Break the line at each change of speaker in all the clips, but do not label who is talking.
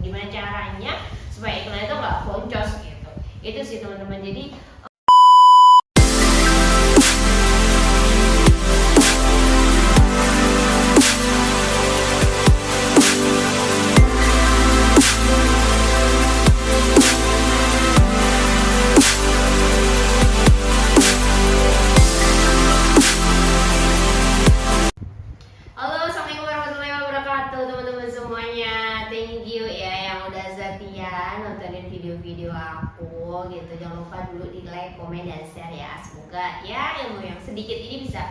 Gimana caranya supaya iklan itu nggak boncos gitu. Itu sih teman-teman. Jadi video-video aku gitu. Jangan lupa dulu di like, komen, dan share ya. Semoga ya ilmu yang sedikit ini bisa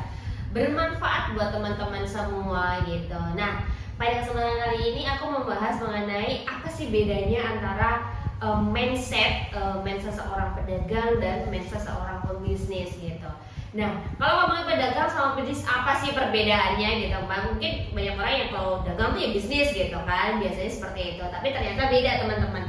bermanfaat buat teman-teman semua gitu. Nah, pada kesempatan kali ini aku membahas mengenai apa sih bedanya antara mindset seorang pedagang dan mindset seorang pebisnis gitu. Nah, kalau ngomongin pedagang sama bisnis apa sih perbedaannya gitu? Mungkin banyak orang yang kalau dagang tuh ya bisnis gitu kan, biasanya seperti itu. Tapi ternyata beda teman-teman.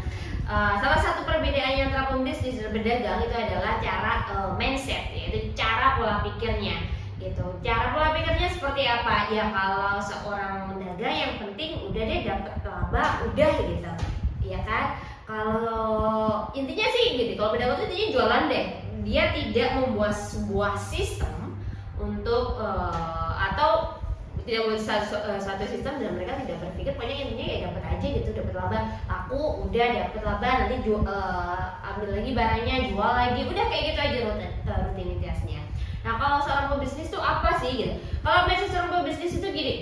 Salah satu perbedaannya antara pembisnis dan pedagang itu adalah cara mindset, yaitu cara pola pikirnya gitu. Cara pola pikirnya seperti apa? Ya kalau seorang pedagang yang penting udah deh dapat laba, udah gitu, ya kan? Kalau intinya sih gitu, kalau pedagang itu intinya jualan deh. Dia tidak membuat sebuah sistem untuk atau tidak membuat satu sistem dan mereka tidak berpikir pokoknya intinya ya dapat aja gitu, dapat laba, aku udah dapat laba, nanti ambil lagi barangnya, jual lagi, udah kayak gitu aja rutinitasnya. Nah, kalau seorang pebisnis tuh apa sih gitu? Kalau mindset seorang pebisnis itu gini,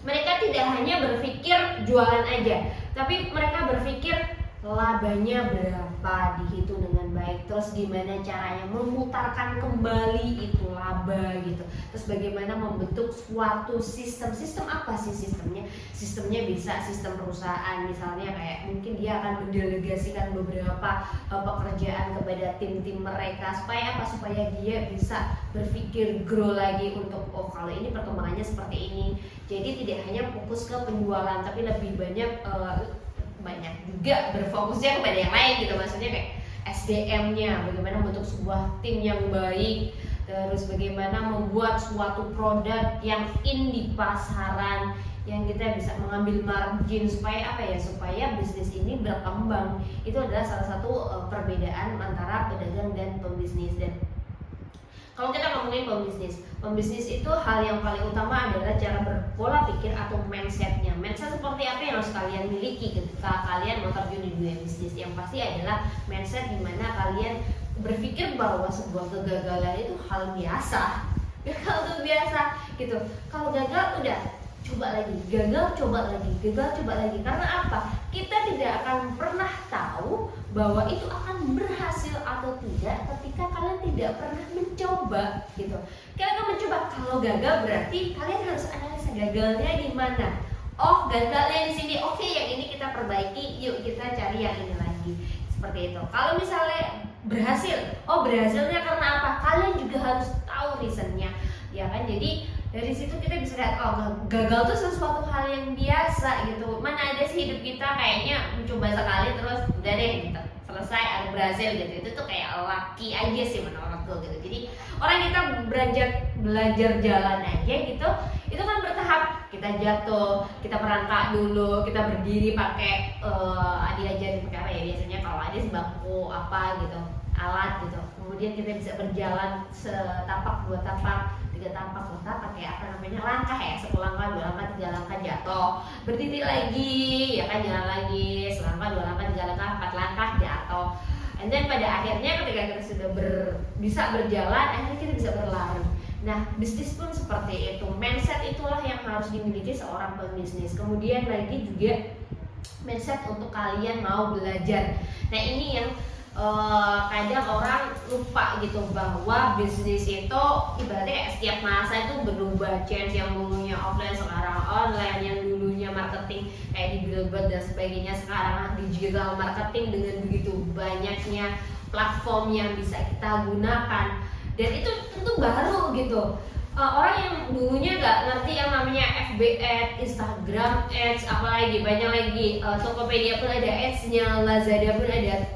mereka tidak hanya berpikir jualan aja, tapi mereka berpikir labanya berapa dihitung dengan baik, terus gimana caranya memutarkan kembali itu laba gitu, terus bagaimana membentuk suatu sistem apa sih sistemnya? Sistemnya bisa sistem perusahaan, misalnya kayak mungkin dia akan mendelegasikan beberapa pekerjaan kepada tim-tim mereka supaya apa? Supaya dia bisa berpikir grow lagi untuk kalau ini perkembangannya seperti ini. Jadi tidak hanya fokus ke penjualan, tapi lebih banyak juga berfokusnya kepada yang lain gitu. Maksudnya kayak SDM-nya, bagaimana membentuk sebuah tim yang baik, terus bagaimana membuat suatu produk yang in di pasaran, yang kita bisa mengambil margin supaya apa ya, supaya bisnis ini berkembang. Itu adalah salah satu perbedaan antara pedagang dan pembisnis. Dan kalau kita ngomongin pembisnis itu hal yang paling utama adalah cara berpola pikir atau mindsetnya. Mindset seperti apa yang harus kalian miliki ketika kalian mau terjun di dunia bisnis? Yang pasti adalah mindset dimana kalian berpikir bahwa sebuah kegagalan itu hal biasa. Gagal itu biasa gitu. Kalau gagal udah coba lagi, gagal coba lagi. Karena apa? Kita tidak akan pernah tahu bahwa itu akan berhasil atau tidak ketika kalian tidak pernah mencoba gitu. Kalian akan mencoba, kalau gagal berarti kalian harus analisa gagalnya di mana. Oh, gagalnya di sini. Oke, yang ini kita perbaiki, yuk kita cari yang ini lagi. Seperti itu. Kalau misalnya berhasil, oh berhasilnya karena apa? Kalian juga harus tahu reasonnya, ya kan? Jadi dari situ kita bisa lihat, oh gagal tuh sesuatu hal yang biasa gitu. Mana ada sih hidup kita kayaknya mencoba sekali terus udah deh gitu, selesai ada berhasil gitu. Itu tuh kayak laki aja sih menurutku gitu. Jadi orang kita belajar jalan aja gitu, itu kan bertahap. Kita jatuh, kita merangkak dulu, kita berdiri pakai diajarin pakai apa ya, biasanya kalau ada bangku apa gitu, alat gitu. Kemudian kita bisa berjalan setapak, dua tapak, tiga tapak, pakai apa namanya, langkah ya, 1 langkah, 2 langkah, 3 langkah, jatuh, berdiri lagi, ya kan, jalan lagi, 1 langkah, 2 langkah, 3 langkah, 4 langkah, jatuh. And then pada akhirnya ketika kita sudah bisa berjalan, akhirnya kita bisa berlari. Nah, bisnis pun seperti itu. Mindset itulah yang harus dimiliki seorang pebisnis. Kemudian lagi juga mindset untuk kalian mau belajar. Nah, ini yang kadang orang lupa gitu, bahwa bisnis itu ibaratnya kayak setiap masa itu berubah, change, yang dulunya offline sekarang online, yang dulunya marketing kayak di billboard dan sebagainya sekarang digital marketing dengan begitu banyaknya platform yang bisa kita gunakan. Dan itu tentu baru gitu. Orang yang dulunya nggak ngerti yang namanya FB Ads, Instagram Ads, apalagi banyak lagi, Tokopedia pun ada Ads-nya, Lazada pun ada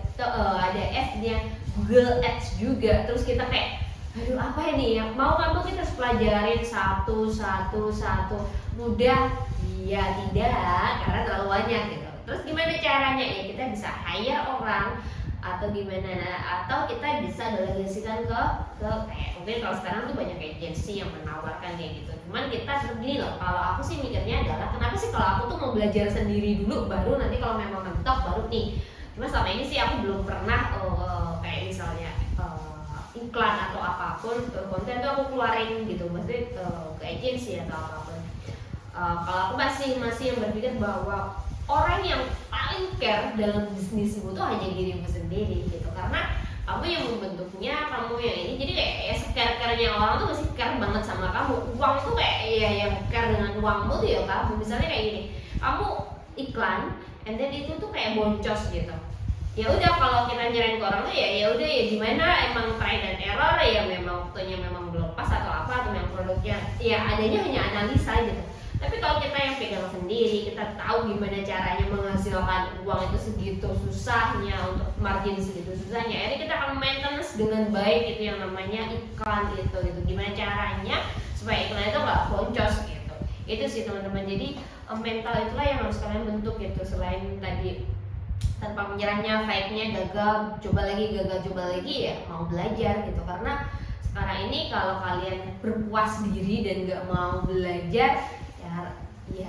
Ads-nya, Google Ads juga. Terus kita kayak, aduh apa ini ya, mau nggak mau kita harus pelajarin satu. Mudah? Ya tidak, karena terlalu banyak gitu. Terus gimana caranya ya? Kita bisa hire orang atau gimana, atau kita bisa delegasikan ke kayak mungkin kalau sekarang tuh banyak agensi yang menawarkan kayak gitu. Cuman kita begini loh, kalau aku sih mikirnya adalah kenapa sih kalau aku tuh mau belajar sendiri dulu, baru nanti kalau memang mentok baru nih. Cuma selama ini sih aku belum pernah kayak misalnya iklan atau apapun konten tuh aku keluarin gitu, maksudnya ke agensi atau apapun. Kalau aku masih yang berpikir bahwa orang yang paling care dalam bisnismu tuh hanya dirimu sendiri gitu, karena kamu yang membentuknya, kamu yang ini, jadi kayak ya care-care-nya orang tuh masih care banget sama kamu. Uang tuh kayak ya yang care dengan uangmu tuh ya kamu. Misalnya kayak gini, kamu iklan, and then itu tuh kayak boncos gitu. Ya udah, kalau kita nyerahin ke orang tuh ya udah ya gimana, emang try dan error ya, memang waktunya memang belum pas atau apa, atau yang produknya ya adanya hanya analisa gitu. Tapi kalau kita yang pegang sendiri, kita tahu gimana caranya menghasilkan uang itu segitu susahnya, untuk margin segitu susahnya, jadi kita akan maintenance dengan baik itu yang namanya iklan gitu. Gimana caranya supaya iklan itu nggak boncos gitu. Itu sih teman-teman. Jadi mental itulah yang harus kalian bentuk gitu. Selain tadi tanpa menyerahnya, fight-nya, gagal, coba lagi, ya mau belajar gitu. Karena sekarang ini kalau kalian berpuas diri dan nggak mau belajar, ya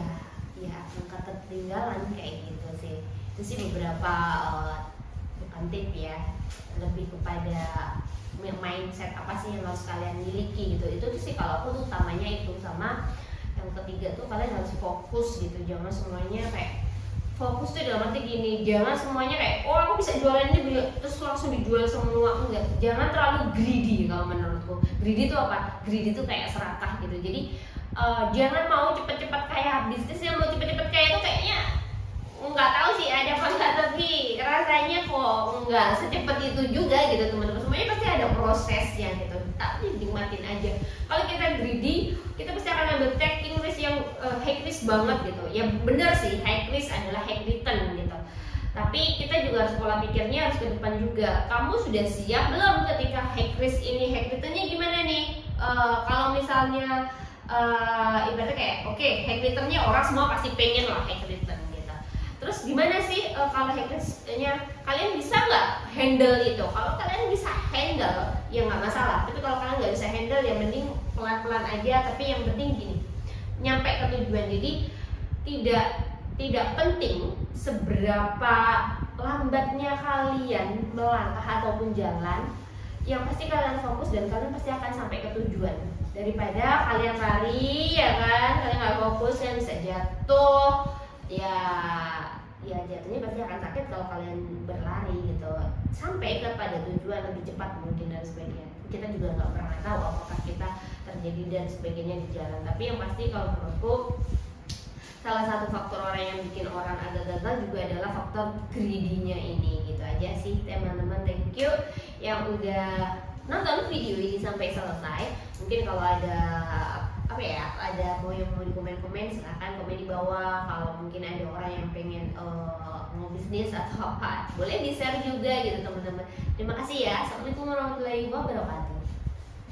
akan ketinggalan kayak gitu sih. Itu sih beberapa bukan tip ya, lebih kepada mindset apa sih yang harus kalian miliki gitu. Itu sih kalau aku tuh utamanya itu. Sama yang ketiga tuh kalian harus fokus gitu. Jangan semuanya kayak fokus tuh dalam arti gini, jangan semuanya kayak oh aku bisa jualan ini terus langsung dijual semua, enggak. Jangan terlalu greedy kalau menurutku. Greedy itu apa? Greedy itu kayak serakah gitu. Jadi jangan mau cepet-cepet kaya. Bisnis yang mau cepet-cepet kaya itu kayaknya nggak tahu sih ada apa enggak, tapi rasanya kok nggak secepat itu juga gitu teman-teman. Semuanya pasti ada prosesnya gitu, tapi nikmatin aja. Kalau kita greedy, kita pasti akan ambil taking risk yang high risk banget gitu. Ya benar sih, high risk adalah high return gitu. Tapi kita juga harus pola pikirnya harus ke depan juga. Kamu sudah siap belum ketika high risk ini, high returnnya gimana nih? Kalau misalnya ibaratnya kayak oke, high returnnya orang semua pasti pengen lah high return gitu. Terus gimana sih kalau high risknya kalian bisa nggak handle itu? Kalau kalian bisa handle ya nggak masalah. Tapi kalau kalian nggak bisa handle ya mending pelan-pelan aja. Tapi yang penting gini, nyampe ke tujuan. Jadi tidak penting seberapa lambatnya kalian melangkah ataupun jalan, yang pasti kalian fokus dan kalian pasti akan sampai ke tujuan. Daripada kalian lari ya kan, kalian nggak fokus, kalian bisa jatuh. Ya jatuhnya pasti akan sakit kalau kalian berlari gitu. Sampai kepada tujuan lebih cepat mungkin dan sebagainya. Kita juga nggak pernah tahu apakah kita terjadi dan sebagainya di jalan. Tapi yang pasti kalau menurutku, salah satu faktor orang yang bikin orang agak gagal juga adalah faktor greedy-nya ini. Gitu aja sih teman-teman. Thank you yang udah nonton video ini sampai selesai. Mungkin kalau ada ada yang mau di komen-komen, silahkan komen di bawah. Kalau mungkin ada orang yang pengen mau bisnis atau apa, boleh di share juga gitu teman-teman. Terima kasih ya. Assalamualaikum warahmatullahi wabarakatuh.